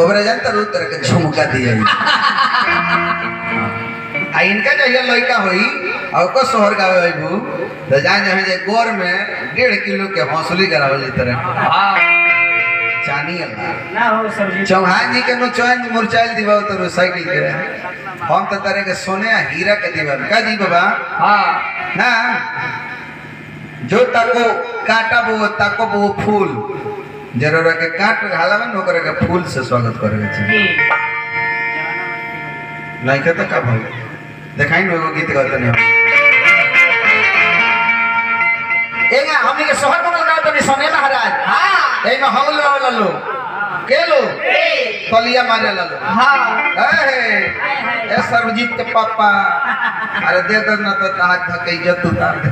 ओबरा जानता रू तरह के झुमका दिया आ इनका जहिया लड़का होई और को शहर गावे होइबू तो जान जे गोर में 1.5 किलो के हौसली करावल जे तरह चानी ना हो सब्जी चौहान जी के नो चौन मुरचाइल दिबा तो साइकिल के हम तो तरह के सोने आ हीरा के दिबा का जी बाबा हां ना जो ताको काटा वो ताको वो फूल जरूर के काट घाला में नोकर के फूल से स्वागत करे छी नहीं के तो का भाई देखाई नो एगो गीत गाते नहीं एगा हमनी के शहर में गाओ तो सोने महाराज हां एमे हौल वाला लो के लो तलिया मारे ला लो हां ए सर्वजीत के पापा अरे दे दे ना तो आज धके इज्जत उतार दे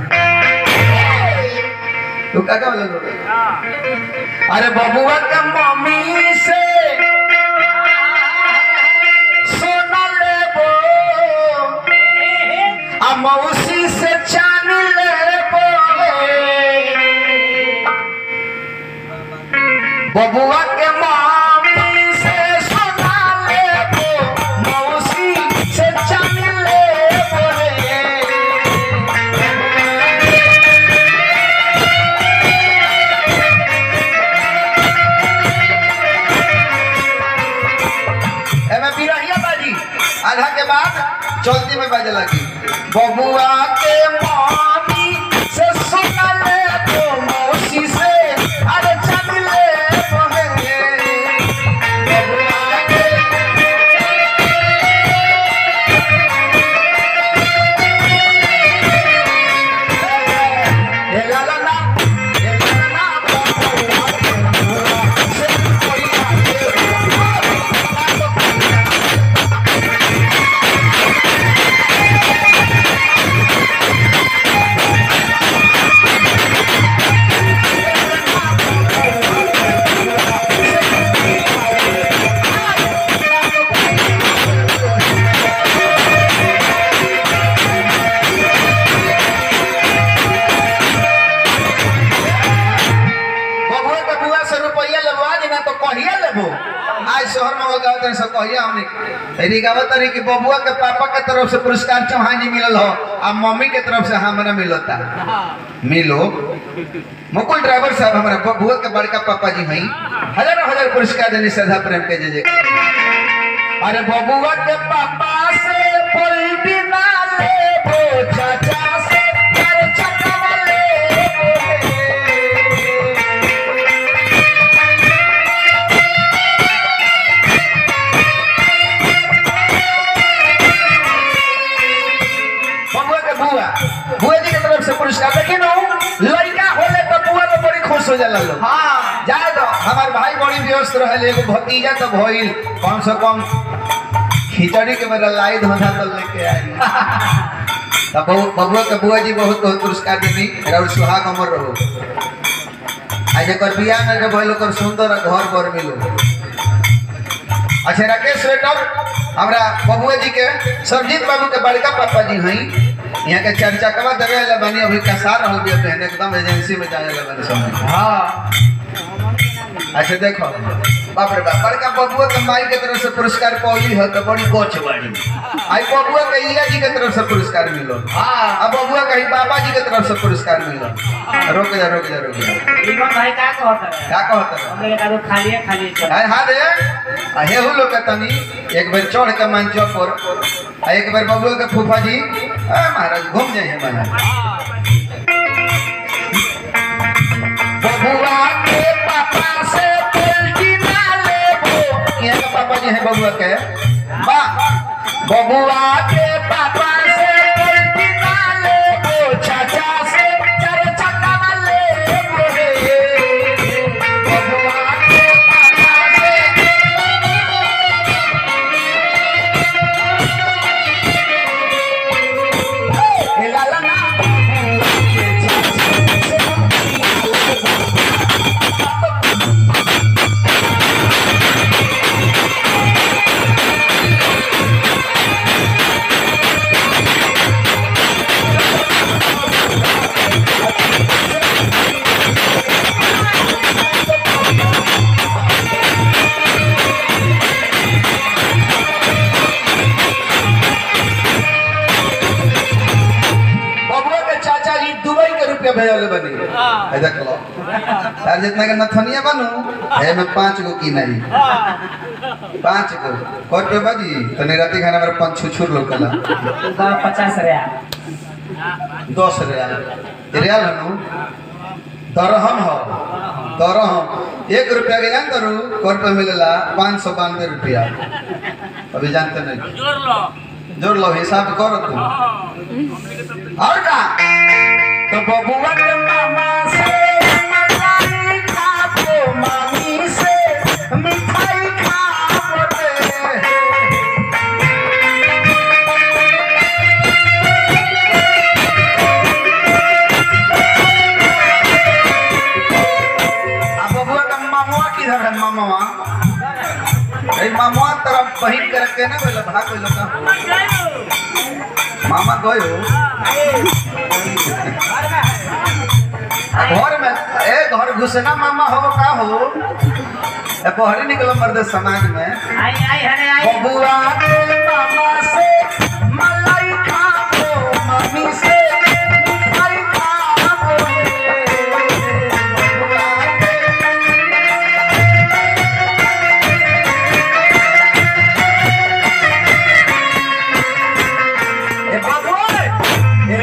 तू काका बोल लो अरे बबुआ के मम्मी से सोना लेबो आ मौसी से चांदी लेबो बबुआ के मम्मी से सोना लेबो मौसी से चांदी लेबो आधा के बाद चलती में बाजे लगी बबुआ के मम्मी से सोना ले तो मौसी से अरे चांदी ले बहेंगे बबुआ के ये लाला ना आज शहर में गाँव तरी सब कहिया हमने रिगावत तरी कि बबुआ के पापा के तरफ से पुरस्कार चौहान जी मिलल हो आ मम्मी के तरफ से हमरा मिलता मिलो मुकुल ड्राइवर साहब हमारा बबुआ के बड़का पापा जी हई हजारों हजार पुरस्कार देने श्रद्धा प्रेम के जे अरे बबुआ के पापा से पलटी ना लेबो चाचा से अरे चकवा लेबो बुआ जी की तरफ से पुरस्कार लेकिन लड़का होले तो बुआ तो बड़ी खुश हो जाला लोग हां जाए तो हमार भाई बड़ी व्यस्त रहले एगो भतीजा तो भइल कम से कम खिचड़ी के मेरा लाई धोधा तो लेके आई तब बबुआ के बुआ जी बहुत बहुत पुरस्कार देनी और सुहाग अमर रहो आज एकर बियाह में जब भइल ओकर सुंदर घर पर मिलो अच्छा राकेश स्वेटर हमरा बबुआ जी के सरजीत बाबू के बड़का पापा जी हई यहाँ के चर्चा कवा देवे ला बनी अभी कसार रहल बिया पहन एकदम एजेंसी में जाए ला बनी समय हां अच्छा देखो बाप रे बाप बड़का बबुआ के माई के तरफ से पुरस्कार पौली है तो बड़ी गोच बाड़ी आई बबुआ के इया जी के तरफ से पुरस्कार मिलो हां अब बबुआ के बाबा जी के तरफ से पुरस्कार मिलो रुक जा इमन भाई का कहता है हमरे का तो खाली हां हां दे हे हो लोग तनी एक बार चढ़ के मंच पर एक बार बबुआ के फूफा जी महाराज घूम जाए महाराज बबुआ के पापा से पलटी ना लेबो यहाँ के पापा जी हैं बबुआ के बबुआ के पापा से पलटी ना लेबो चाचा से चार चक्का लेबो बबुआ के पापा से लाला ना तार जितना के नथनिया बनू है में 5 गो की नहीं 5 गो कोट पे बाजी तने राती खाना मेरे 5 छुछुर लोकला 50 रियाल 10 रियाल रियाल हनु दरहम हो दरहम 1 रुपया के जान करू कोट पे मिलेला 592 रुपया अभी जानते नहीं जोड़ लो हिसाब करो तुम और का तो बबुआ के मामा से मिठाई खाओ मामी से मिठाई खाओ रे अब बबुआ का मामुआ किधर है मामुआ ए मामुआ तरफ बहिन करके ना बोला भाग बोला का मामा गयो घर में ए घर घुसना मामा हो का हो ए बहरी निकलो मर्द समाज में आई हने आई बबुआ के मामा से मलाई खाओ मम्मी से मिठाई खाओ रे बबुआ ए बाबू ए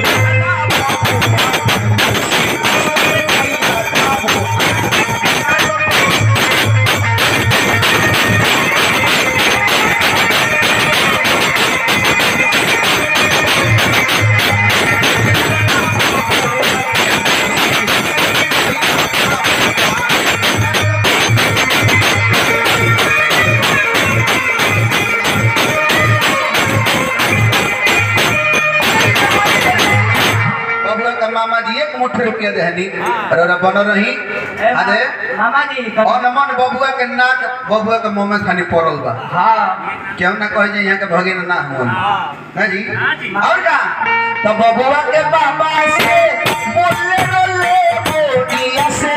मामा जी 1 मुट्ठी रुपया देहनी और बन रही अरे मामा जी और नमन बबुआ के नाक बबुआ के मुंह में खानी पड़ल बा हां क्यों ना कहे जे यहाँ के भगिन ना हो ना जी और का तो बबुआ के बाबा से बोले रोले बोलिया से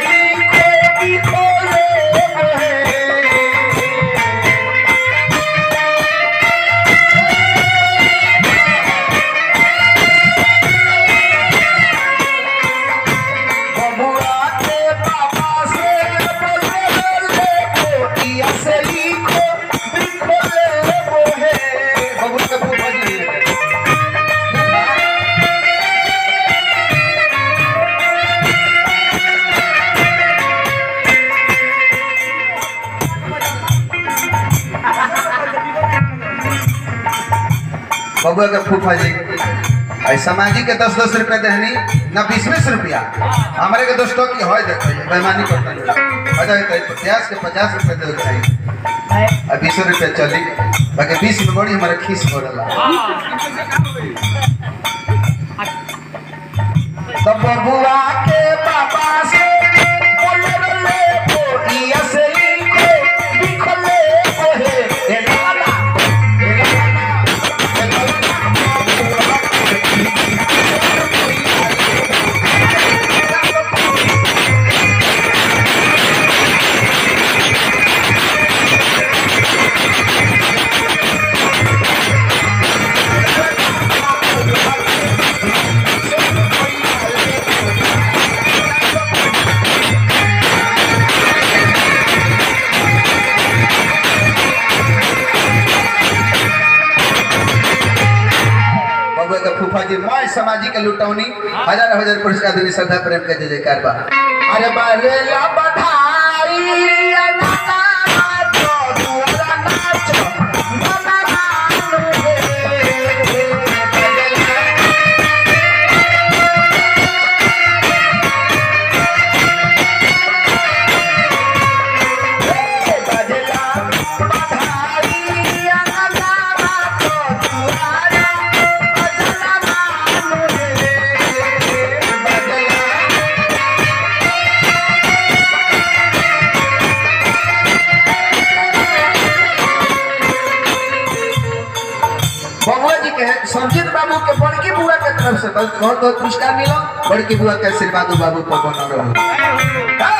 खोटी खोले बोहे बबुआ के फूफा जी सामाजिक के 10-10 रुपया देहनी ना 20-20 रुपया हमारे के दोस्तों की है देखो बेईमानी करता है 50 के 50 रुपया दे चाहिए अब 20 रुपया चली बाकी 20 में बड़ी हमारे खीस हो रहा तो बबुआ के पापा से बोले बोले बोलिया से को बिखले कोहे ए लाला फूफाजी मैं सामाजिक लुटौनी हजार पुरस्कार देवी श्रद्धा प्रेम के जय जयकार बा अरे बारेला बधाई नाचो दुआरा नाचो बनानु संजीत बाबू के बड़की बुआ के तरफ से बहुत बहुत पुरस्कार मिला बड़की बुआ के आशीर्वाद बाबू पर बना रहो